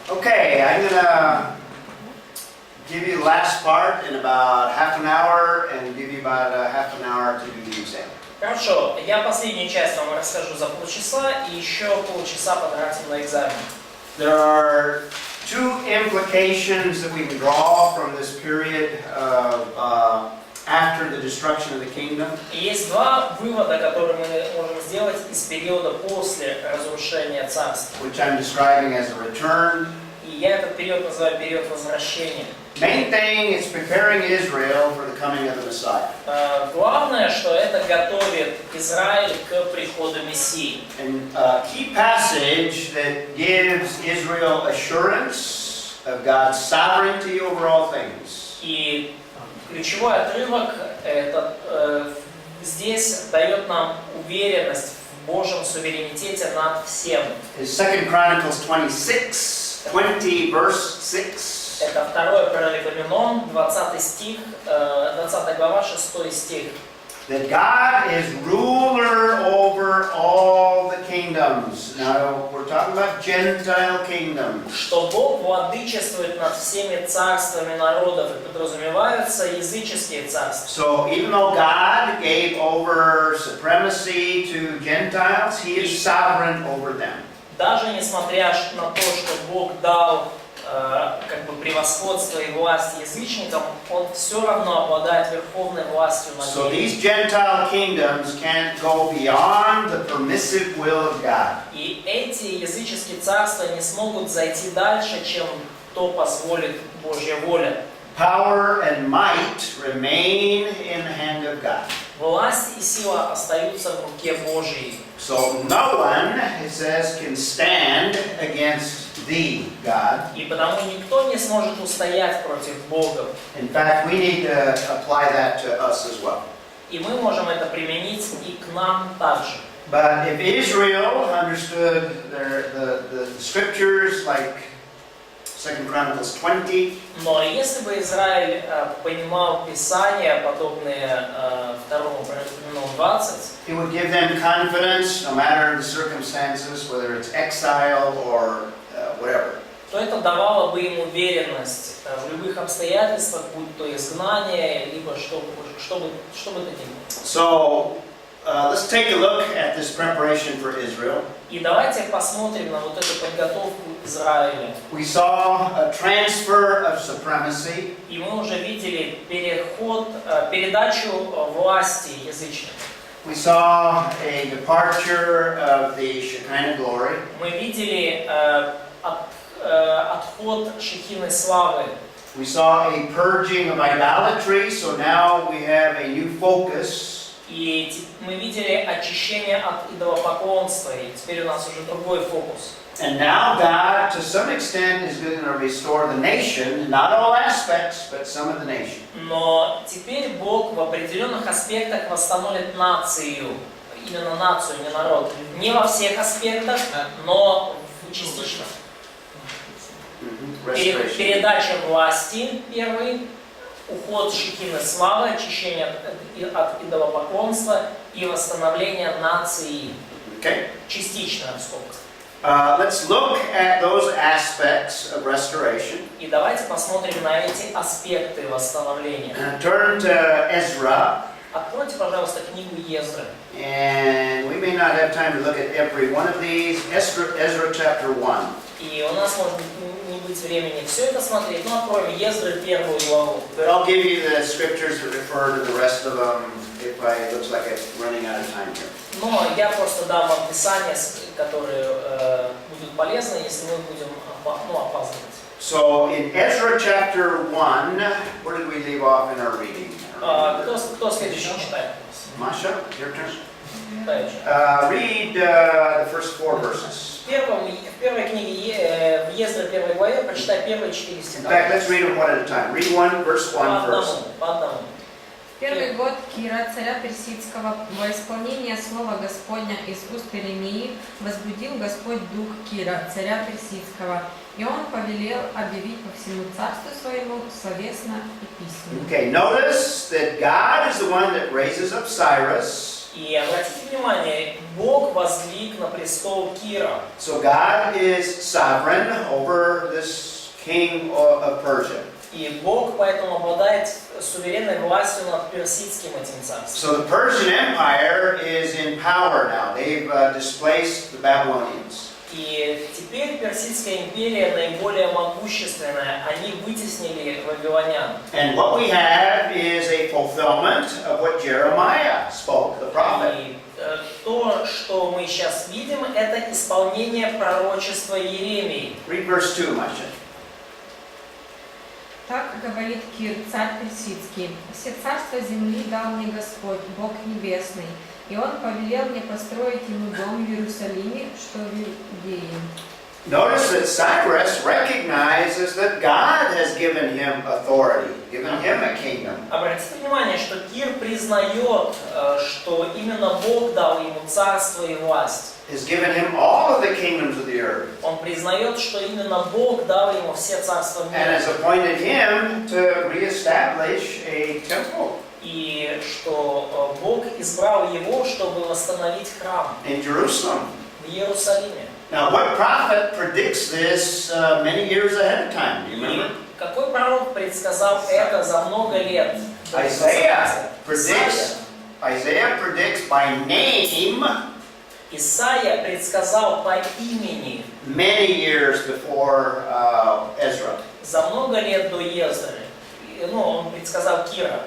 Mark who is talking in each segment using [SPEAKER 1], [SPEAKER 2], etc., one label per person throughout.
[SPEAKER 1] Okay, I'm gonna give you the last part in about half an hour and give you about half an hour to do the exam.
[SPEAKER 2] Хорошо, я последнюю часть вам расскажу за полчаса и еще полчаса потратим на экзамен.
[SPEAKER 1] There are two implications that we can draw from this period of after the destruction of the kingdom.
[SPEAKER 2] И есть два вывода, которые мы можем сделать из периода после разрушения царства.
[SPEAKER 1] Which I'm describing as a return.
[SPEAKER 2] И я этот период называю период возвращения.
[SPEAKER 1] Main thing is preparing Israel for the coming of the Messiah.
[SPEAKER 2] Главное, что это готовит Израиль к приходу Мессии.
[SPEAKER 1] And a key passage that gives Israel assurance of God's sovereignty over all things.
[SPEAKER 2] И ключевой отрывок здесь дает нам уверенность в Божьем суверенитете над всем.
[SPEAKER 1] Is 2 Chronicles 26, 20 verse 6.
[SPEAKER 2] Это 2 Паралипоменон, 20 стих, 20 глава, 6 стих.
[SPEAKER 1] That God is ruler over all the kingdoms. Now we're talking about Gentile kingdoms.
[SPEAKER 2] Что Бог владычествует над всеми царствами народов, и подразумеваются языческие царства.
[SPEAKER 1] So even though God gave over supremacy to Gentiles, He is sovereign over them.
[SPEAKER 2] Даже несмотря на то, что Бог дал как бы превосходство и власть язычникам, Он все равно обладает верховной властью над
[SPEAKER 1] So
[SPEAKER 2] ними.
[SPEAKER 1] these Gentile kingdoms can't go beyond the permissive will of God.
[SPEAKER 2] И эти языческие царства не смогут зайти дальше, чем то позволит Божья воля.
[SPEAKER 1] Power and might remain in the hand of God.
[SPEAKER 2] Власть и сила остаются в руке Божьей.
[SPEAKER 1] So no one, it says, can stand against thee, God.
[SPEAKER 2] И потому никто не сможет устоять против Бога.
[SPEAKER 1] In fact, we need to apply that to us as well.
[SPEAKER 2] И мы можем это применить и к нам также.
[SPEAKER 1] But if Israel understood the scriptures like 2 Chronicles 20,
[SPEAKER 2] Но если бы Израиль понимал Писания, подобные 2 Паралипоменону 20,
[SPEAKER 1] it would give them confidence no matter the circumstances, whether it's exile or whatever.
[SPEAKER 2] то это давало бы им уверенность в любых обстоятельствах, будь то изгнание, либо что бы то ни было.
[SPEAKER 1] So let's take a look at this preparation for Israel.
[SPEAKER 2] И давайте посмотрим на вот эту подготовку Израиля.
[SPEAKER 1] We saw a transfer of supremacy.
[SPEAKER 2] И мы уже видели передачу власти язычникам.
[SPEAKER 1] We saw a departure of the Shekinah glory.
[SPEAKER 2] Мы видели отход Шехины славы.
[SPEAKER 1] We saw a purging of idolatry, so now we have a new focus.
[SPEAKER 2] И мы видели очищение от идолопоклонства, и теперь у нас уже другой фокус.
[SPEAKER 1] And now God, to some extent, is going to restore the nation, not all aspects, but some of the nation.
[SPEAKER 2] Но теперь Бог в определенных аспектах восстановит нацию, именно нацию, не народ. Не во всех аспектах, но частично. Передача власти первый, уход Шехины славы, очищение от идолопоклонства и восстановление нации.
[SPEAKER 1] Okay.
[SPEAKER 2] Частично сколько.
[SPEAKER 1] Let's look at those aspects of restoration.
[SPEAKER 2] И давайте посмотрим на эти аспекты восстановления.
[SPEAKER 1] Turn to Ezra.
[SPEAKER 2] Откройте, пожалуйста, книгу Ездры.
[SPEAKER 1] And we may not have time to look at every one of these. Ezra chapter 1.
[SPEAKER 2] И у нас может не быть времени все это смотреть, но откроем Ездры первую главу.
[SPEAKER 1] But I'll give you the scriptures that refer to the rest of them if it looks like it's running out of time here.
[SPEAKER 2] Но я просто дам вам писания, которые будут полезны, если мы будем опаздывать.
[SPEAKER 1] So in Ezra chapter 1, where did we leave off in our reading?
[SPEAKER 2] Кто следующий читает?
[SPEAKER 1] Masha, your turn.
[SPEAKER 2] Read
[SPEAKER 1] the first 4 verses.
[SPEAKER 2] В первой книге, в Ездры первой главе, прочитай первые 4 стиха.
[SPEAKER 1] In fact, let's read them one at a time. Read verse 1 first.
[SPEAKER 2] По одному.
[SPEAKER 3] Первый год Кира, царя Персидского, во исполнение слова Господня из уст Иеремии, возбудил Господь дух Кира, царя Персидского, и он повелел объявить по всему царству своему словесно и письменно.
[SPEAKER 1] Okay, notice that God is the one that raises up Cyrus.
[SPEAKER 2] И обратите внимание, Бог воздвиг на престол Кира.
[SPEAKER 1] So God is sovereign over this king of Persia.
[SPEAKER 2] И Бог поэтому обладает суверенной властью над персидским этим царством.
[SPEAKER 1] So the Persian Empire is in power now. They've displaced the Babylonians.
[SPEAKER 2] И теперь Персидская империя наиболее могущественная. Они вытеснили вавилонян.
[SPEAKER 1] And what we have is a fulfillment of what Jeremiah spoke, the prophet.
[SPEAKER 2] И то, что мы сейчас видим, это исполнение пророчества Иеремии.
[SPEAKER 1] Read verse 2, Masha.
[SPEAKER 3] Так говорит Кир, царь персидский: «Все царства земли дал мне Господь, Бог небесный, и Он повелел мне построить ему дом в Иерусалиме, что в Иудее».
[SPEAKER 1] Notice that Cyrus recognizes that God has given him authority, given him a kingdom.
[SPEAKER 2] Обратите внимание, что Кир признает, что именно Бог дал ему царство и власть.
[SPEAKER 1] Has given him all of the kingdoms of the earth.
[SPEAKER 2] Он признает, что именно Бог дал ему все царства
[SPEAKER 1] And
[SPEAKER 2] мира.
[SPEAKER 1] has appointed him to reestablish a temple
[SPEAKER 2] И что Бог избрал его, чтобы восстановить храм
[SPEAKER 1] in Jerusalem.
[SPEAKER 2] в Иерусалиме.
[SPEAKER 1] Now, what prophet predicts this many years ahead of time? Do you remember?
[SPEAKER 2] И какой пророк предсказал это за много лет?
[SPEAKER 1] Isaiah predicts by name
[SPEAKER 2] Исайя предсказал по имени
[SPEAKER 1] many years before Ezra.
[SPEAKER 2] за много лет до Ездры. Он предсказал Кира.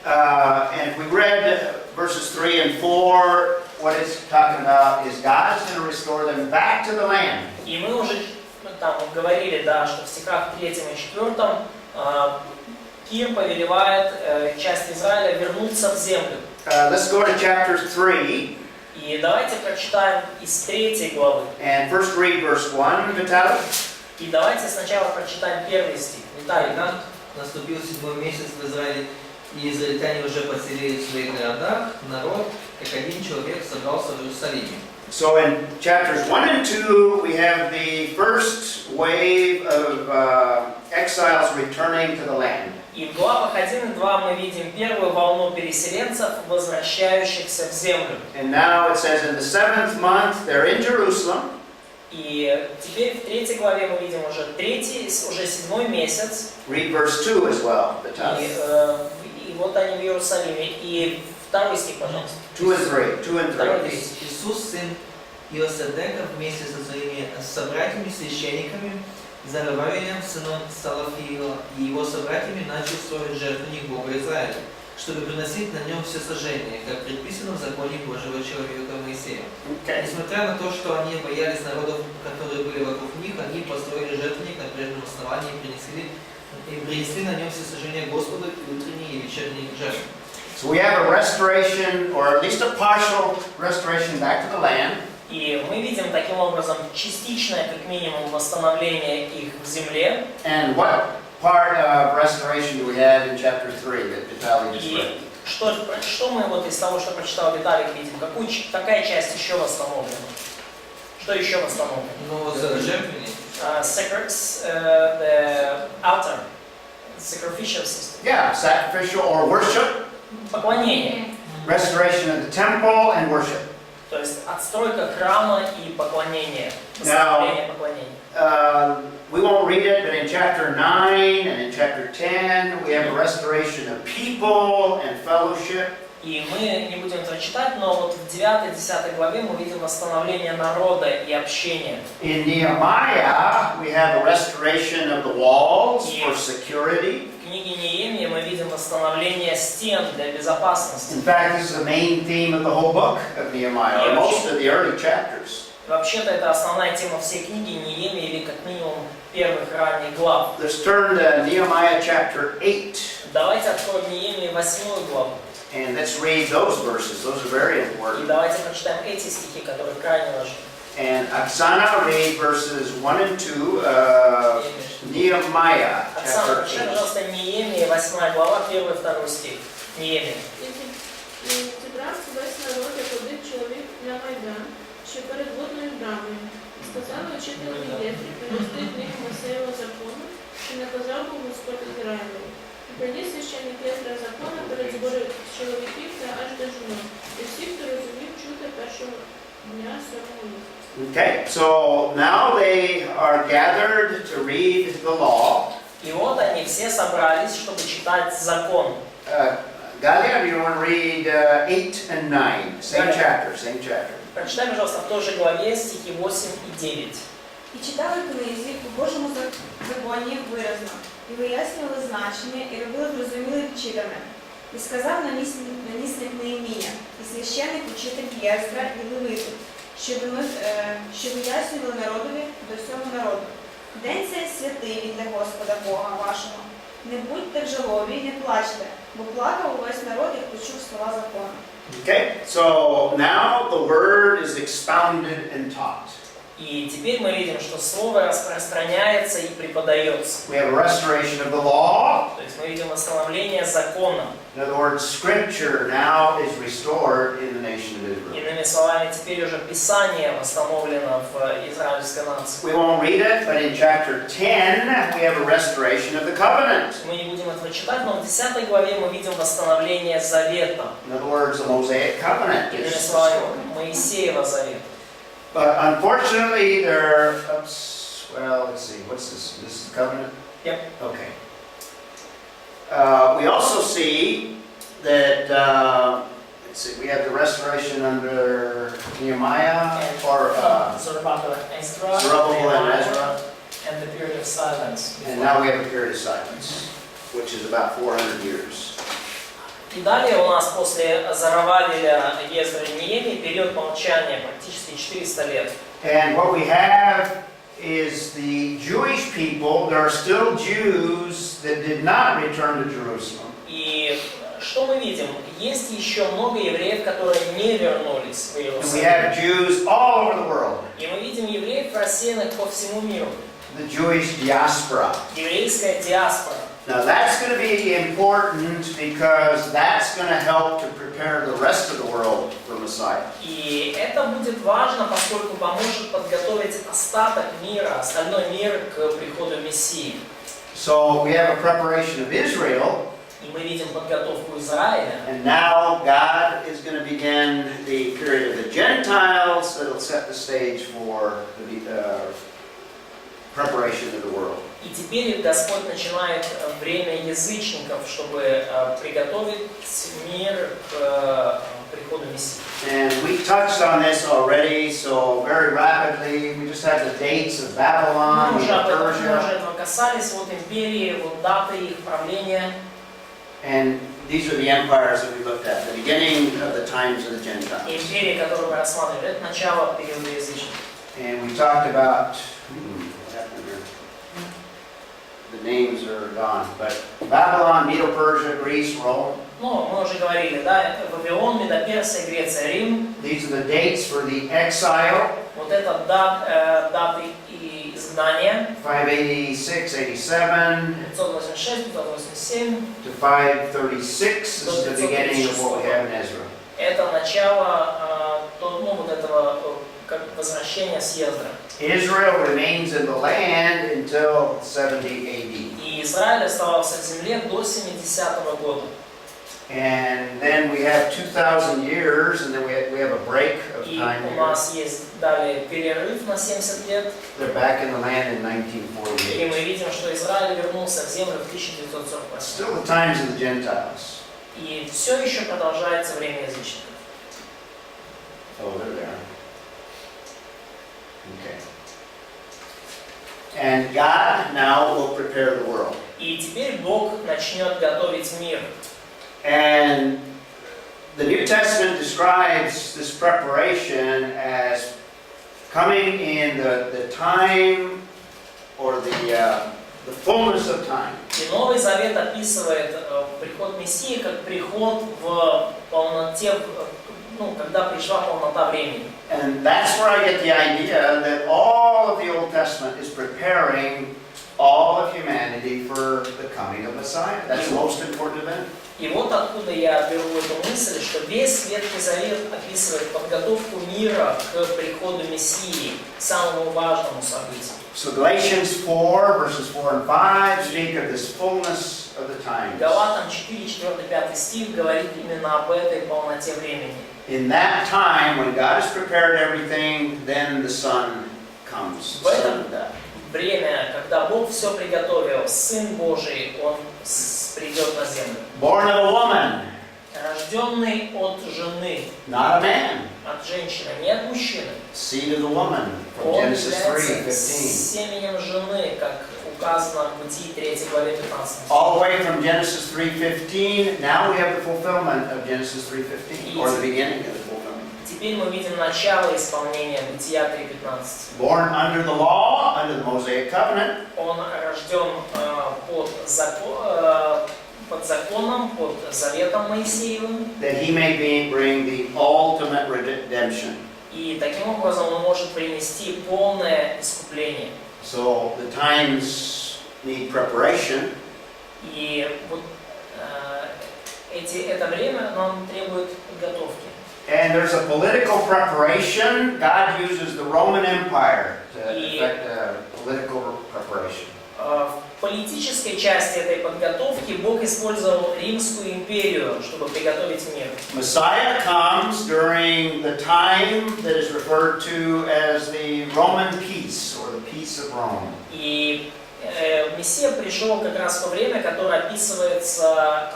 [SPEAKER 1] And if we read verses 3 and 4, what it's talking about is God's going to restore them back to the land.
[SPEAKER 2] И мы уже там говорили, да, что в стихах 3 и 4 Кир повелевает часть Израиля вернуться в землю.
[SPEAKER 1] Let's go to chapter 3.
[SPEAKER 2] И давайте прочитаем из 3 главы.
[SPEAKER 1] And first read verse 1, Vitaly.
[SPEAKER 2] И давайте сначала прочитаем 1 стих. Виталий,
[SPEAKER 4] Итак, наступил 7-й месяц в Израиле, и израильтяне уже поселились в своих городах. Народ, как один человек, собрался в Иерусалиме.
[SPEAKER 1] So in chapters 1 and 2, we have the first wave of exiles returning to the land.
[SPEAKER 2] И в главах 1 и 2 мы видим первую волну переселенцев, возвращающихся в землю.
[SPEAKER 1] And now it says in the 7th month, they're in Jerusalem.
[SPEAKER 2] И теперь в 3 главе мы видим уже 7-й месяц.
[SPEAKER 1] Read verse 2 as well, Vitaly.
[SPEAKER 2] И вот они в Иерусалиме. И 2 стих, пожалуйста.
[SPEAKER 1] 2 and 3.
[SPEAKER 4] Иисус, сын Иосадека, вместе со своими собратьями-священниками, Зарававелем, сыном Салафиила, и его собратьями начал строить жертвенник Бога Израиля, чтобы приносить на нем все сожжения, как предписано в законе Божьего человека Моисея.
[SPEAKER 1] Okay.
[SPEAKER 4] Несмотря на то, что они боялись народов, которые были вокруг них, они построили жертвенник на прежнем основании и принесли на нем все сожжения Господу и утренние и вечерние жертвы.
[SPEAKER 1] So we have a restoration, or at least a partial restoration back to the land.
[SPEAKER 2] И мы видим таким образом частичное, как минимум, восстановление их в земле.
[SPEAKER 1] And what part of restoration do we have in chapter 3 that Vitaly just read?
[SPEAKER 2] И что мы вот из того, что прочитал Виталик, видим? Какая часть еще восстановлена? Что еще восстановлено?
[SPEAKER 4] Ну вот жертвенник.
[SPEAKER 2] The altar, sacrificial system.
[SPEAKER 1] Yeah, sacrificial or worship,
[SPEAKER 2] Поклонение.
[SPEAKER 1] restoration of the temple and worship.
[SPEAKER 2] То есть отстройка храма и поклонение. Восстановление поклонения.
[SPEAKER 1] We won't read it, but in chapter 9 and in chapter 10, we have a restoration of people and fellowship.
[SPEAKER 2] И мы не будем это читать, но вот в 9-10 главе мы видим восстановление народа и общения.
[SPEAKER 1] In Nehemiah, we have a restoration of the walls for security.
[SPEAKER 2] В книге Неемии мы видим восстановление стен для безопасности.
[SPEAKER 1] In fact, this is the main theme of the whole book of Nehemiah, or most of the early chapters.
[SPEAKER 2] Вообще-то это основная тема всей книги Неемии, или как минимум первых ранних глав.
[SPEAKER 1] Let's turn to Nehemiah chapter 8.
[SPEAKER 2] Давайте откроем Неемии 8 главу.
[SPEAKER 1] And let's read those verses. Those are very
[SPEAKER 2] И
[SPEAKER 1] important.
[SPEAKER 2] давайте прочитаем эти стихи, которые крайне важны.
[SPEAKER 1] And Oksana, read verses 1 and 2 of Nehemiah
[SPEAKER 2] Оксана,
[SPEAKER 1] chapter
[SPEAKER 2] прочитай,
[SPEAKER 1] 8.
[SPEAKER 2] пожалуйста, Неемии 8 глава, 1 и 2 стих. Неемии.
[SPEAKER 5] І зібрався весь народ, як один чоловік на Майдан, що перед водною брамою, і сказали учителю Єфрі принести з них Мойсеєва закону, що наказав був Господь Ізраїлеві. Прийди священники для закону перед збором чоловіків та аж до жінок, і всі, хто розумів чути першого дня сьомого місяця.
[SPEAKER 1] Okay, so now they are gathered to read the law.
[SPEAKER 2] И вот они все собрались, чтобы читать закон.
[SPEAKER 1] Galia, do you want to read 8 and 9? Same chapter, same chapter.
[SPEAKER 2] Прочитай, пожалуйста, в той же главе стихи 8 и 9.
[SPEAKER 6] І читали книзі у Божому законі виразно, і вияснювали значення, і робили зрозумілим читами. І сказав намісник Неемія, і священник учитель Єздра і Левиту, що вияснювали народові до всього народу. День цей святий він для Господа Бога вашого. Не будьте в жалобі і не плачте, бо плакав увесь народ, як почув слова закону.
[SPEAKER 1] Okay, so now the word is expounded and taught.
[SPEAKER 2] И теперь мы видим, что слово распространяется и преподается.
[SPEAKER 1] We have a restoration of the law.
[SPEAKER 2] То есть мы видим восстановление закона.
[SPEAKER 1] In other words, Scripture now is restored in the nation of Israel.
[SPEAKER 2] Иными словами, теперь уже Писание восстановлено в израильской нации.
[SPEAKER 1] We won't read it, but in chapter 10 we have a restoration of the covenant.
[SPEAKER 2] Мы не будем этого читать, но в 10 главе мы видим восстановление завета.
[SPEAKER 1] In other words, the Mosaic covenant is
[SPEAKER 2] Иными словами,
[SPEAKER 1] restored.
[SPEAKER 2] Моисеева завета.
[SPEAKER 1] But unfortunately, well, let's see, what's this? This is the covenant?
[SPEAKER 2] Yep.
[SPEAKER 1] Okay. We also see that, let's see, we have the restoration under Nehemiah, or
[SPEAKER 2] Zerubbabel and Ezra,
[SPEAKER 1] Zerubbabel and Ezra,
[SPEAKER 2] and the period of silence.
[SPEAKER 1] and now we have a period of silence, which is about 400 years.
[SPEAKER 2] И далее у нас после Зарававеля, Ездры и Неемии период молчания, практически 400 лет.
[SPEAKER 1] And what we have is the Jewish people. There are still Jews that did not return to Jerusalem.
[SPEAKER 2] И что мы видим? Есть еще много евреев, которые не вернулись в
[SPEAKER 1] And we
[SPEAKER 2] Иерусалим.
[SPEAKER 1] have Jews all over the world.
[SPEAKER 2] И мы видим евреев, рассеянных по всему миру.
[SPEAKER 1] The Jewish diaspora.
[SPEAKER 2] Еврейская диаспора.
[SPEAKER 1] Now that's going to be important because that's going to help to prepare the rest of the world for Messiah.
[SPEAKER 2] И это будет важно, поскольку поможет подготовить остаток мира, остальной мир к приходу Мессии.
[SPEAKER 1] So we have a preparation of Israel,
[SPEAKER 2] И мы видим подготовку Израиля.
[SPEAKER 1] and now God is going to begin the period of the Gentiles that'll set the stage for the preparation of the world.
[SPEAKER 2] И теперь Господь начинает время язычников, чтобы приготовить мир к приходу Мессии.
[SPEAKER 1] And we touched on this already, so very rapidly, we just have the dates of Babylon,
[SPEAKER 2] Мы уже
[SPEAKER 1] Persia,
[SPEAKER 2] этого касались, вот империи, вот даты их правления.
[SPEAKER 1] and these are the empires that we looked at, the beginning of the times of the Gentiles.
[SPEAKER 2] Империи, которые мы рассматривали, это начало периода язычников.
[SPEAKER 1] And we talked about, what happened here? The names are gone, but Babylon, Medo-Persia, Greece, Rome.
[SPEAKER 2] Ну, мы уже говорили, да, Вавилон, Медоперсия, Греция, Рим.
[SPEAKER 1] These are the dates for the exile,
[SPEAKER 2] Вот это даты и изгнания.
[SPEAKER 1] 586, 87
[SPEAKER 2] 586, 587.
[SPEAKER 1] to 536. This is the beginning of what we have in Ezra.
[SPEAKER 2] Это начало вот этого как возвращения с Ездра.
[SPEAKER 1] Israel remains in the land until 70 AD.
[SPEAKER 2] И Израиль оставался в земле до 70-го года.
[SPEAKER 1] And then we have 2,000 years, and then we have a break of
[SPEAKER 2] И
[SPEAKER 1] time
[SPEAKER 2] у
[SPEAKER 1] here.
[SPEAKER 2] нас есть далее перерыв на 70 лет.
[SPEAKER 1] They're back in the land in
[SPEAKER 2] И мы
[SPEAKER 1] 1948.
[SPEAKER 2] видим, что Израиль вернулся в землю в 1948.
[SPEAKER 1] Still the times of the Gentiles.
[SPEAKER 2] И все еще продолжается время язычников.
[SPEAKER 1] Oh, there they are. Okay. And God now will prepare the world.
[SPEAKER 2] И теперь Бог начнет готовить мир.
[SPEAKER 1] And the New Testament describes this preparation as coming in the time or the fullness of time.
[SPEAKER 2] И Новый Завет описывает приход Мессии как приход в полноте, когда пришла полнота времени.
[SPEAKER 1] And that's where I get the idea that all of the Old Testament is preparing all of humanity for the coming of Messiah. That's the most important event.
[SPEAKER 2] И вот откуда я беру эту мысль, что весь Ветхий Завет описывает подготовку мира к приходу Мессии, к самому важному событию.
[SPEAKER 1] So Galatians 4, verses 4 and 5 speak of this fullness of the times.
[SPEAKER 2] Галатам 4, 4, 5 стих говорит именно об этой полноте времени.
[SPEAKER 1] In that time, when God has prepared everything, then the Son comes.
[SPEAKER 2] В это время, когда Бог все приготовил, Сын Божий, Он придет на землю.
[SPEAKER 1] Born of a woman,
[SPEAKER 2] Рожденный от жены,
[SPEAKER 1] not a man.
[SPEAKER 2] от женщины, не от мужчины.
[SPEAKER 1] Seed of the woman, from
[SPEAKER 2] Он
[SPEAKER 1] Genesis
[SPEAKER 2] является
[SPEAKER 1] 3:15.
[SPEAKER 2] семенем жены, как указано в Бытии 3 главе 15.
[SPEAKER 1] All the way from Genesis 3:15, now we have the fulfillment of Genesis 3:15, or the beginning of the fulfillment.
[SPEAKER 2] Теперь мы видим начало исполнения Бытия 3:15.
[SPEAKER 1] Born under the law, under the Mosaic covenant,
[SPEAKER 2] Он рожден под законом, под заветом Моисеевым,
[SPEAKER 1] that he may bring the ultimate redemption.
[SPEAKER 2] и таким образом он может принести полное искупление.
[SPEAKER 1] So the times need preparation.
[SPEAKER 2] И вот это время нам требует подготовки.
[SPEAKER 1] And there's a political preparation. God uses the Roman Empire to effect a political preparation.
[SPEAKER 2] В политической части этой подготовки Бог использовал Римскую империю, чтобы приготовить мир.
[SPEAKER 1] Messiah comes during the time that is referred to as the Roman peace, or the peace of Rome.
[SPEAKER 2] И Мессия пришел как раз в то время, которое описывается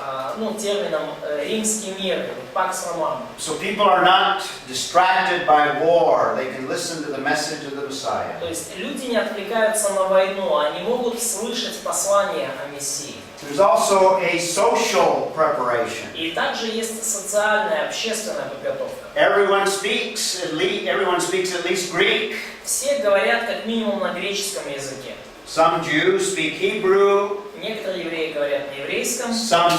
[SPEAKER 2] термином «римский мир», «пакс роман».
[SPEAKER 1] So people are not distracted by war. They can listen to the message of the Messiah.
[SPEAKER 2] То есть люди не отвлекаются на войну, они могут слышать послание о Мессии.
[SPEAKER 1] There's also a social preparation.
[SPEAKER 2] И также есть социальная, общественная подготовка.
[SPEAKER 1] Everyone speaks at least Greek.
[SPEAKER 2] Все говорят как минимум на греческом языке.
[SPEAKER 1] Some Jews speak Hebrew.
[SPEAKER 2] Некоторые евреи говорят на еврейском.
[SPEAKER 1] Some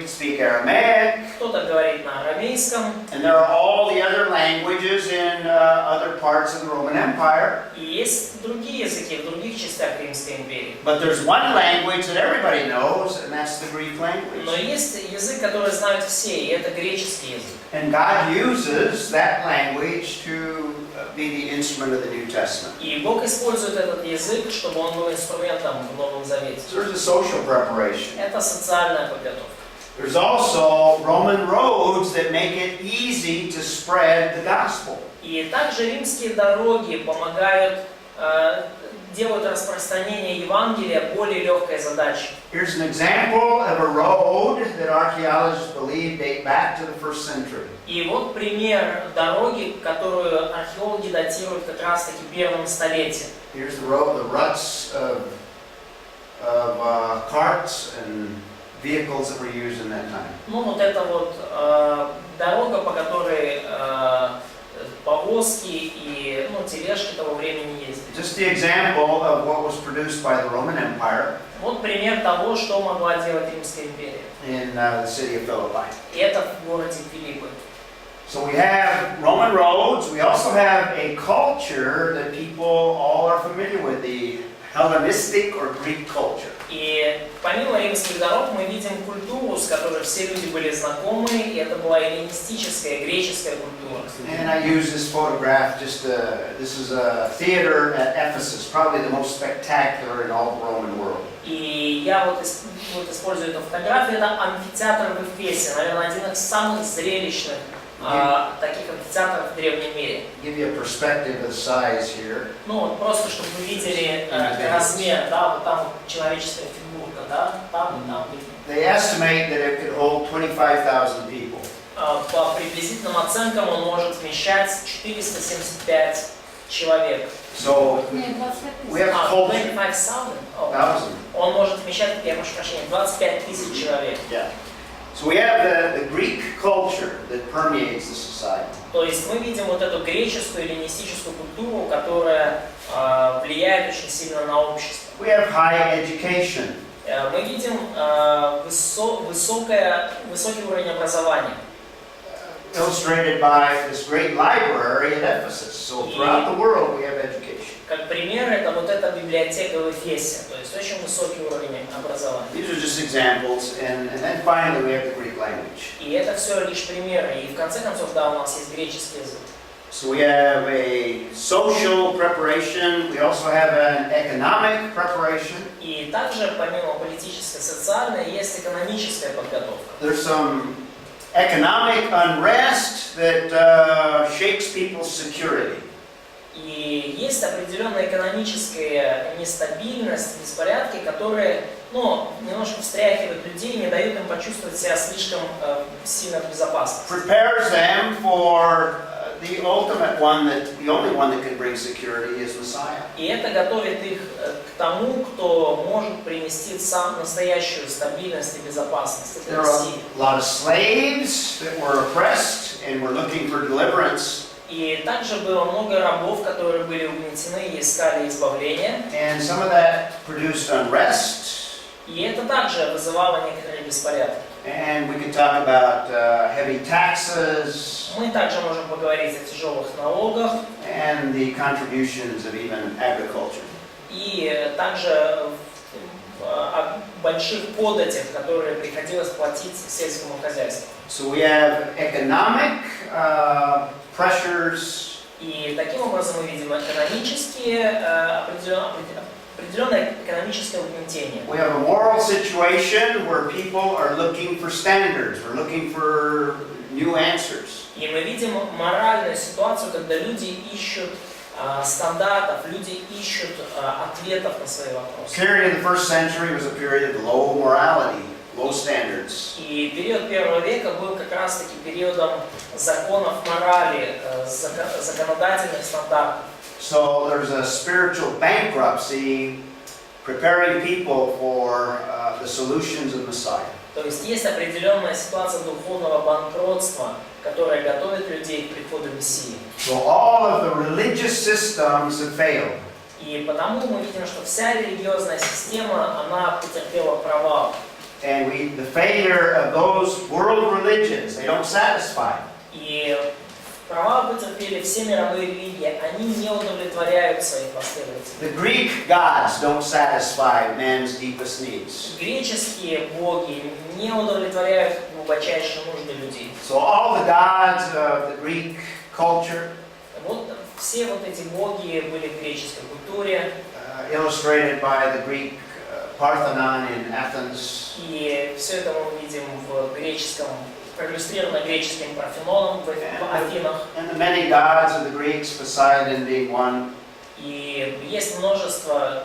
[SPEAKER 1] speak Aramaic.
[SPEAKER 2] Кто-то говорит на арамейском.
[SPEAKER 1] And there are all the other languages in other parts of the Roman Empire.
[SPEAKER 2] И есть другие языки в других частях Римской империи.
[SPEAKER 1] But there's one language that everybody knows, and that's the Greek language.
[SPEAKER 2] Но есть язык, который знают все, и это греческий язык.
[SPEAKER 1] And God uses that language to be the instrument of the New Testament.
[SPEAKER 2] И Бог использует этот язык, чтобы он был инструментом в Новом Завете.
[SPEAKER 1] So there's a social preparation.
[SPEAKER 2] Это социальная подготовка.
[SPEAKER 1] There's also Roman roads that make it easy to spread the gospel.
[SPEAKER 2] И также римские дороги помогают, делают распространение Евангелия более легкой задачей.
[SPEAKER 1] Here's an example of a road that archaeologists believe date back to the 1st century.
[SPEAKER 2] И вот пример дороги, которую археологи датируют как раз-таки первым столетием.
[SPEAKER 1] Here's the road, the ruts of carts and vehicles that were used in that time.
[SPEAKER 2] Ну вот это вот дорога, по которой повозки и тележки того времени ездили.
[SPEAKER 1] Just the example of what was produced by the Roman Empire
[SPEAKER 2] Вот пример того, что могла делать Римская империя.
[SPEAKER 1] in the city of Philippi.
[SPEAKER 2] И это в городе Филиппы.
[SPEAKER 1] So we have Roman roads. We also have a culture that people all are familiar with, the Hellenistic or Greek culture.
[SPEAKER 2] И помимо римских дорог мы видим культуру, с которой все люди были знакомы, и это была эллинистическая, греческая культура.
[SPEAKER 1] And I use this photograph this is a theater at Ephesus, probably the most spectacular in all the Roman world.
[SPEAKER 2] И я вот использую эту фотографию, это амфитеатр в Эфесе, наверное, один из самых зрелищных таких амфитеатров в древнем мире.
[SPEAKER 1] Give you a perspective of the size here.
[SPEAKER 2] Ну вот просто, чтобы вы видели размер, да, вот там человеческая фигурка, да, там и там.
[SPEAKER 1] They estimate that it could hold 25,000 people.
[SPEAKER 2] По приблизительным оценкам он может вмещать 475 человек.
[SPEAKER 1] So we have culture.
[SPEAKER 2] 25,000. Он может вмещать, я прошу прощения, 25 тысяч человек.
[SPEAKER 1] Yeah. So we have the Greek culture that permeates the society.
[SPEAKER 2] То есть мы видим вот эту греческую эллинистическую культуру, которая влияет очень сильно на общество.
[SPEAKER 1] We have high education.
[SPEAKER 2] Мы видим высокий уровень образования.
[SPEAKER 1] Illustrated by this great library at Ephesus. So throughout the world we have education.
[SPEAKER 2] Как пример, это вот эта библиотека в Эфесе, то есть очень высокий уровень образования.
[SPEAKER 1] These are just examples, and then finally we have the Greek language.
[SPEAKER 2] И это все лишь примеры. И в конце концов, да, у нас есть греческий язык.
[SPEAKER 1] So we have a social preparation. We also have an economic preparation.
[SPEAKER 2] И также, помимо политической, социальной, есть экономическая подготовка.
[SPEAKER 1] There's some economic unrest that shakes people's security.
[SPEAKER 2] И есть определенная экономическая нестабильность, беспорядки, которые, немножко встряхивают людей, не дают им почувствовать себя слишком сильно в безопасности.
[SPEAKER 1] Prepares them for the ultimate one, the only one that can bring security is Messiah.
[SPEAKER 2] И это готовит их к тому, кто может принести сам настоящую стабильность и безопасность.
[SPEAKER 1] There
[SPEAKER 2] Это
[SPEAKER 1] are
[SPEAKER 2] Мессия.
[SPEAKER 1] a lot of slaves that were oppressed and were looking for deliverance.
[SPEAKER 2] И также было много рабов, которые были угнетены и искали избавления.
[SPEAKER 1] And some of that produced unrest.
[SPEAKER 2] И это также вызывало некоторые беспорядки.
[SPEAKER 1] And we could talk about heavy taxes
[SPEAKER 2] Мы также можем поговорить о тяжелых налогах
[SPEAKER 1] and the contributions of even agriculture.
[SPEAKER 2] и также о больших податях, которые приходилось платить сельскому хозяйству.
[SPEAKER 1] So we have economic pressures.
[SPEAKER 2] И таким образом мы видим определенное экономическое угнетение.
[SPEAKER 1] We have a moral situation where people are looking for standards, we're looking for new answers.
[SPEAKER 2] И мы видим моральную ситуацию, когда люди ищут стандартов, люди ищут ответов на свои вопросы.
[SPEAKER 1] The period of the first century was a period of low morality, low standards.
[SPEAKER 2] И период первого века был как раз-таки периодом законов морали, законодательных стандартов.
[SPEAKER 1] So there's a spiritual bankruptcy preparing people for the solutions of Messiah.
[SPEAKER 2] То есть определенная ситуация духовного банкротства, которая готовит людей к приходу Мессии.
[SPEAKER 1] So all of the religious systems have failed.
[SPEAKER 2] И потому мы видим, что вся религиозная система, она потерпела провал.
[SPEAKER 1] And the failure of those world religions, they don't satisfy.
[SPEAKER 2] И провал потерпели все мировые религии, они не удовлетворяют своих последователей.
[SPEAKER 1] The Greek gods don't satisfy man's deepest needs.
[SPEAKER 2] Греческие боги не удовлетворяют глубочайшие нужды людей.
[SPEAKER 1] So all the gods of the Greek culture,
[SPEAKER 2] Вот все вот эти боги были в греческой культуре,
[SPEAKER 1] illustrated by the Greek Parthenon in Athens.
[SPEAKER 2] и все это мы видим в греческом, проиллюстрировано греческим Парфеноном в Афинах.
[SPEAKER 1] And the many gods of the Greeks, Poseidon being one.
[SPEAKER 2] И есть множество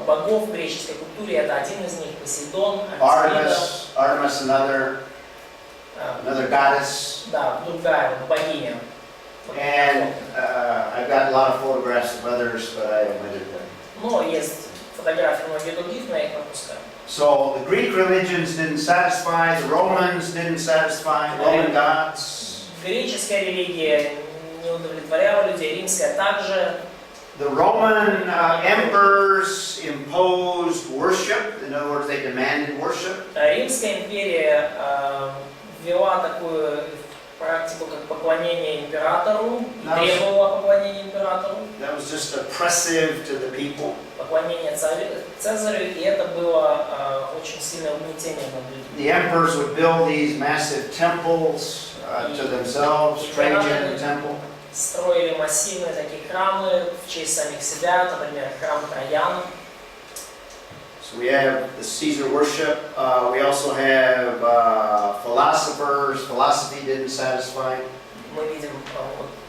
[SPEAKER 2] богов в греческой культуре, это один из них Посейдон, Артемида,
[SPEAKER 1] Artemis another goddess.
[SPEAKER 2] да, другая богиня.
[SPEAKER 1] And I've got a lot of photographs of others, but I omitted them.
[SPEAKER 2] Но есть фотографии многих других, но я их пропускаю.
[SPEAKER 1] So the Greek religions didn't satisfy, the Romans didn't satisfy, Roman gods.
[SPEAKER 2] Греческая религия не удовлетворяла людей, римская также.
[SPEAKER 1] The Roman emperors imposed worship. In other words, they demanded worship.
[SPEAKER 2] Римская империя ввела такую практику, как поклонение императору, требовала поклонения императору,
[SPEAKER 1] That was just oppressive to the people.
[SPEAKER 2] поклонение Цезарю, и это было очень сильное угнетение над людьми.
[SPEAKER 1] The emperors would build these massive temples to themselves, Trajan temple.
[SPEAKER 2] Строили массивные такие храмы в честь самих себя, например, храм Траяна.
[SPEAKER 1] So we have the Caesar worship. We also have philosophers. Philosophy didn't satisfy.
[SPEAKER 2] Мы видим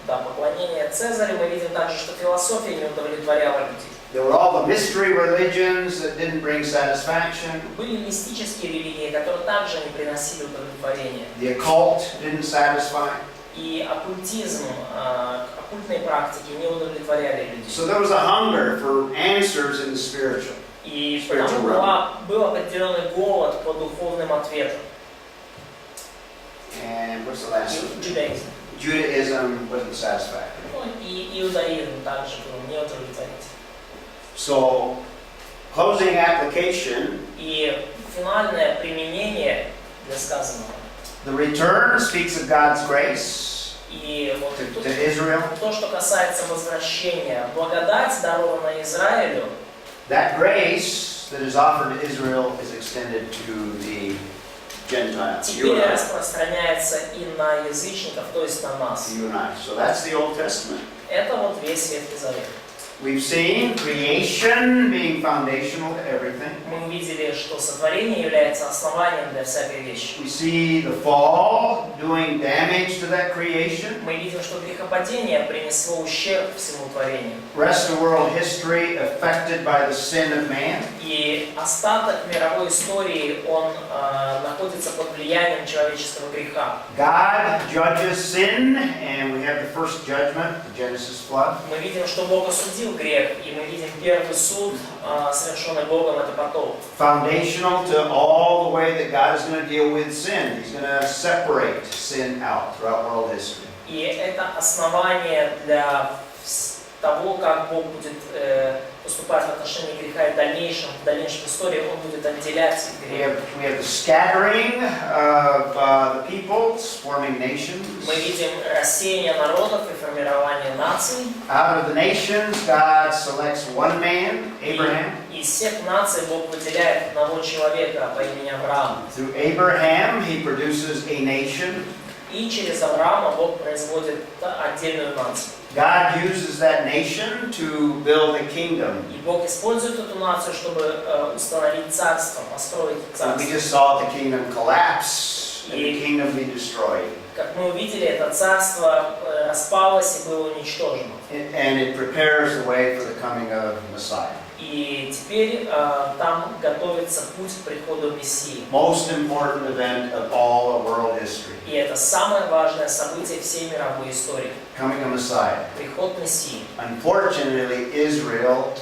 [SPEAKER 2] поклонение Цезарю, мы видим также, что философия не удовлетворяла людей.
[SPEAKER 1] There were all the mystery religions that didn't bring satisfaction.
[SPEAKER 2] Были мистические религии, которые также не приносили удовлетворения.
[SPEAKER 1] The occult didn't satisfy.
[SPEAKER 2] И оккультизм, оккультные практики не удовлетворяли людей.
[SPEAKER 1] So there was a hunger for answers in the spiritual.
[SPEAKER 2] И потому был определенный голод по духовным ответам.
[SPEAKER 1] And what's the last one?
[SPEAKER 2] Judaism.
[SPEAKER 1] Judaism wasn't satisfactory.
[SPEAKER 2] Ну, и иудаизм также был не удовлетворительный.
[SPEAKER 1] So, closing application.
[SPEAKER 2] И финальное применение для сказанного.
[SPEAKER 1] The return speaks of God's grace
[SPEAKER 2] И вот
[SPEAKER 1] to Israel.
[SPEAKER 2] то, что касается возвращения, благодать, дарованная Израилю,
[SPEAKER 1] That grace that is offered to Israel is extended to the Gentiles, you
[SPEAKER 2] теперь
[SPEAKER 1] and I.
[SPEAKER 2] распространяется и на язычников, то есть на нас.
[SPEAKER 1] You and I. So that's the Old Testament.
[SPEAKER 2] Это вот весь Ветхий Завет.
[SPEAKER 1] We've seen creation being foundational to everything.
[SPEAKER 2] Мы увидели, что сотворение является основанием для всякой вещи.
[SPEAKER 1] We see the fall doing damage to that creation.
[SPEAKER 2] Мы видим, что грехопадение принесло ущерб всему творению.
[SPEAKER 1] Rest of world history affected by the sin of man.
[SPEAKER 2] И остаток мировой истории, он находится под влиянием человеческого греха.
[SPEAKER 1] God judges sin, and we have the first judgment, the Genesis flood.
[SPEAKER 2] Мы видим, что Бог осудил грех, и мы видим первый суд, совершенный Богом, это потоп.
[SPEAKER 1] Foundational to all the way that God is going to deal with sin. He's going to separate sin out throughout world history.
[SPEAKER 2] И это основание для того, как Бог будет поступать в отношении греха и в дальнейшем истории Он будет отделять грех.
[SPEAKER 1] We have the scattering of the peoples, forming nations.
[SPEAKER 2] Мы видим рассеяние народов и формирование наций.
[SPEAKER 1] Out of the nations, God selects one man, Abraham.
[SPEAKER 2] И из всех наций Бог выделяет одного человека по имени Авраам.
[SPEAKER 1] Through Abraham, he produces a nation.
[SPEAKER 2] И через Авраама Бог производит отдельную нацию.
[SPEAKER 1] God uses that nation to build a kingdom.
[SPEAKER 2] И Бог использует эту нацию, чтобы установить царство, построить
[SPEAKER 1] We
[SPEAKER 2] царство.
[SPEAKER 1] just saw the kingdom collapse and the kingdom be destroyed.
[SPEAKER 2] Как мы увидели, это царство распалось и было уничтожено.
[SPEAKER 1] And it prepares the way for the coming of Messiah.
[SPEAKER 2] И теперь там готовится путь к приходу Мессии.
[SPEAKER 1] Most important event of all of world history.
[SPEAKER 2] И это самое важное событие всей мировой истории.
[SPEAKER 1] Coming of Messiah.
[SPEAKER 2] Приход Мессии.
[SPEAKER 1] Unfortunately, Israel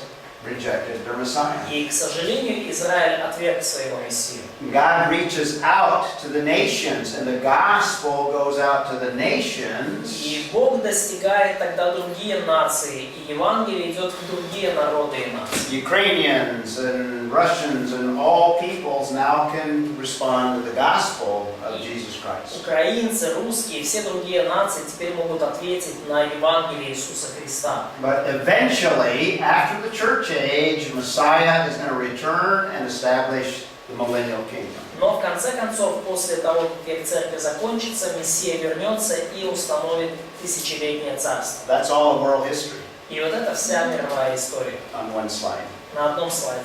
[SPEAKER 1] rejected their Messiah.
[SPEAKER 2] И, к сожалению, Израиль отверг своего Мессию.
[SPEAKER 1] God reaches out to the nations, and the gospel goes out to the nations.
[SPEAKER 2] И Бог достигает тогда другие нации, и Евангелие идет в другие народы и нации.
[SPEAKER 1] Ukrainians and Russians and all peoples now can respond to the gospel of Jesus Christ.
[SPEAKER 2] Украинцы, русские, все другие нации теперь могут ответить на Евангелие Иисуса Христа.
[SPEAKER 1] But eventually, after the church age, Messiah is going to return and establish the millennial kingdom.
[SPEAKER 2] Но в конце концов, после того, как церковь закончится, Мессия вернется и установит тысячелетнее царство.
[SPEAKER 1] That's all of world history
[SPEAKER 2] И вот это вся мировая история.
[SPEAKER 1] on one slide.
[SPEAKER 2] На одном слайде.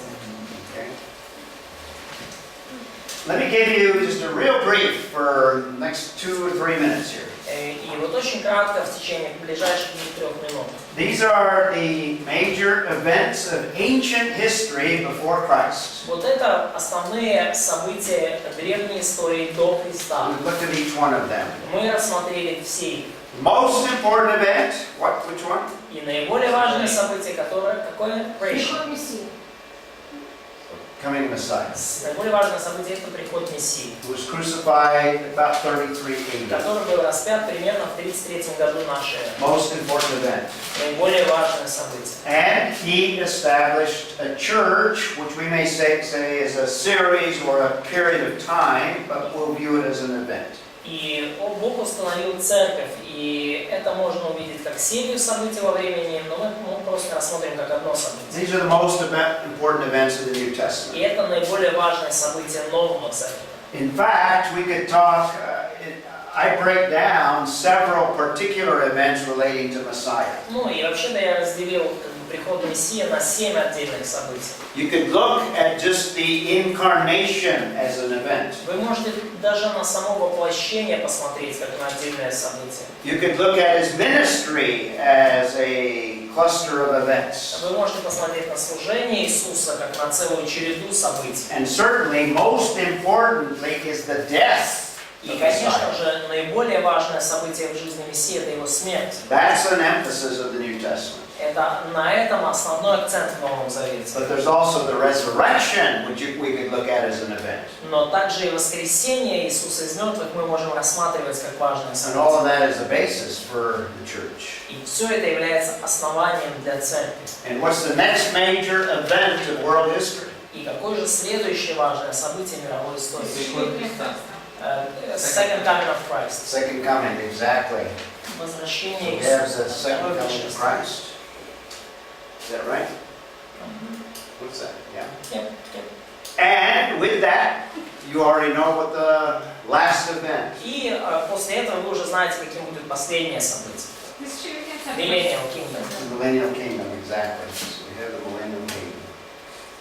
[SPEAKER 1] Okay. Let me give you just a real brief for the next 2 or 3 minutes here.
[SPEAKER 2] И вот очень кратко в течение ближайших 2-3 минут.
[SPEAKER 1] These are the major events of ancient history before Christ.
[SPEAKER 2] Вот это основные события древней истории до Христа.
[SPEAKER 1] We've looked at each one of them.
[SPEAKER 2] Мы рассмотрели все их.
[SPEAKER 1] Most important event, which one?
[SPEAKER 2] И наиболее важное событие, какое?
[SPEAKER 5] Приход Мессии.
[SPEAKER 1] Coming Messiah.
[SPEAKER 2] Наиболее важное событие – это приход Мессии,
[SPEAKER 1] Who was crucified about 33 AD.
[SPEAKER 2] который был распят примерно в 33 году нашей эры.
[SPEAKER 1] Most important event.
[SPEAKER 2] Наиболее важное событие.
[SPEAKER 1] And he established a church, which we may say is a series or a period of time, but we'll view it as an event.
[SPEAKER 2] И Бог установил церковь, и это можно увидеть как серию событий во времени, но мы просто рассмотрим как одно событие.
[SPEAKER 1] These are the most important events of the New Testament.
[SPEAKER 2] И это наиболее важное событие Нового Завета.
[SPEAKER 1] In fact, we could talk, I break down several particular events relating to Messiah.
[SPEAKER 2] Ну и вообще-то я разделил приход Мессии на 7 отдельных событий.
[SPEAKER 1] You could look at just the incarnation as an event.
[SPEAKER 2] Вы можете даже на само воплощение посмотреть как на отдельное событие.
[SPEAKER 1] You could look at his ministry as a cluster of events.
[SPEAKER 2] Вы можете посмотреть на служение Иисуса как на целую череду событий.
[SPEAKER 1] And certainly, most importantly, is the death.
[SPEAKER 2] И, конечно же, наиболее важное событие в жизни Мессии – это его смерть.
[SPEAKER 1] That's an emphasis of the New Testament.
[SPEAKER 2] Это на этом основной акцент в Новом Завете.
[SPEAKER 1] But there's also the resurrection, which we could look at as an event.
[SPEAKER 2] Но также и воскресение Иисуса из мертвых мы можем рассматривать как важное
[SPEAKER 1] And all of
[SPEAKER 2] событие.
[SPEAKER 1] that is a basis for the church.
[SPEAKER 2] И все это является основанием для церкви.
[SPEAKER 1] And what's the next major event of world history?
[SPEAKER 2] И какое же следующее важное событие мировой истории?
[SPEAKER 4] Приход Христа.
[SPEAKER 2] Second coming of Christ.
[SPEAKER 1] Second coming, exactly.
[SPEAKER 2] Возвращение
[SPEAKER 1] We have the
[SPEAKER 2] Иисуса.
[SPEAKER 1] second
[SPEAKER 2] Второе
[SPEAKER 1] coming of
[SPEAKER 2] пришествие.
[SPEAKER 1] Christ. Is that right? What's that? Yeah.
[SPEAKER 2] Yep, yep.
[SPEAKER 1] And with that, you already know what the last event.
[SPEAKER 2] И после этого вы уже знаете, каким будет последнее событие. Millennial Kingdom.
[SPEAKER 1] The Millennial Kingdom, exactly. So we have the Millennial Kingdom.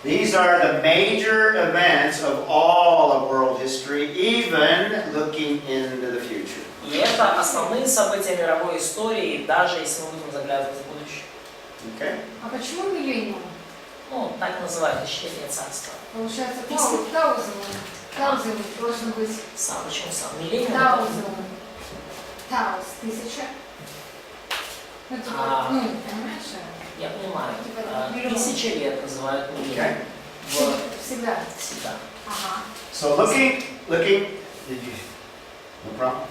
[SPEAKER 1] These are the major events of all of world history, even looking into the future.
[SPEAKER 2] И это основные события мировой истории, даже если мы будем заглядывать в будущее.
[SPEAKER 1] Okay?
[SPEAKER 3] А почему миллениум?
[SPEAKER 2] Ну, так называют тысячелетие царства.
[SPEAKER 3] Получается, таузовый должен быть.
[SPEAKER 2] Сам, почему сам? Миллениум?
[SPEAKER 3] Таузовый. Тауз, 1000. Ну, типа, понимаешь?
[SPEAKER 2] Я понимаю.
[SPEAKER 3] Миллион.
[SPEAKER 2] 1000 лет называют
[SPEAKER 1] Okay?
[SPEAKER 2] миллениум.
[SPEAKER 3] Всегда.
[SPEAKER 2] Всегда.
[SPEAKER 3] Ага.
[SPEAKER 1] So looking, did you, no problem?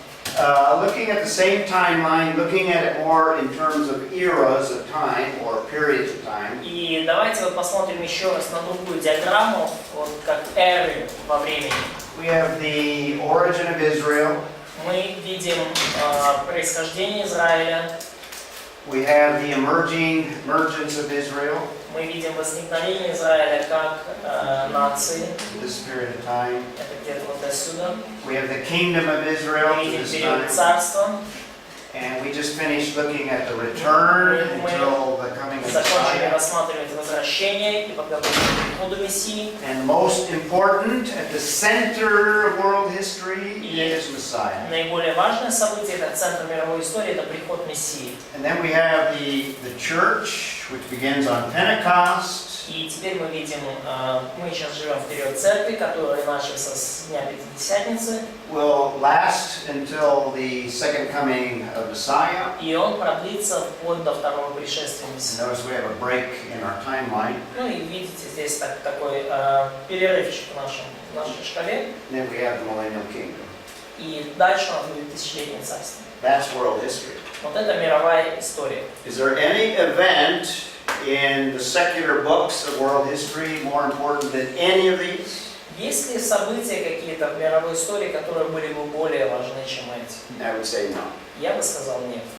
[SPEAKER 1] Looking at the same timeline, looking at it more in terms of eras of time or periods of time.
[SPEAKER 2] И давайте вот посмотрим еще раз на другую диаграмму, вот как эры во времени.
[SPEAKER 1] We have the origin of Israel.
[SPEAKER 2] Мы видим происхождение Израиля,
[SPEAKER 1] We have the emergence of Israel,
[SPEAKER 2] мы видим возникновение Израиля как нации,
[SPEAKER 1] this period of time.
[SPEAKER 2] это где-то вот отсюда.
[SPEAKER 1] We have the kingdom of Israel
[SPEAKER 2] Мы
[SPEAKER 1] to
[SPEAKER 2] видим
[SPEAKER 1] this
[SPEAKER 2] период
[SPEAKER 1] time.
[SPEAKER 2] царства,
[SPEAKER 1] And we just finished looking at the return until the coming of
[SPEAKER 2] закончили
[SPEAKER 1] Messiah.
[SPEAKER 2] рассматривать возвращение и подготовку к приходу Мессии.
[SPEAKER 1] And most important, at the center of world history is Messiah.
[SPEAKER 2] Наиболее важное событие, это центр мировой истории, это приход Мессии.
[SPEAKER 1] And then we have the church, which begins on Pentecost.
[SPEAKER 2] И теперь мы видим, мы сейчас живем в период церкви, который начался с Дня Пятидесятницы,
[SPEAKER 1] Will last until the second coming of Messiah.
[SPEAKER 2] и он продлится вплоть до второго пришествия Мессии.
[SPEAKER 1] Notice we have a break in our timeline.
[SPEAKER 2] Ну и видите, здесь такой перерывчик в нашей шкале.
[SPEAKER 1] And then we have the Millennial Kingdom.
[SPEAKER 2] И дальше у нас будет тысячелетнее царство.
[SPEAKER 1] That's world history.
[SPEAKER 2] Вот это мировая история.
[SPEAKER 1] Is there any event in the secular books of world history more important than any of these?
[SPEAKER 2] Есть ли события какие-то в мировой истории, которые были бы более важны, чем эти?
[SPEAKER 1] I would say no.
[SPEAKER 2] Я бы сказал нет.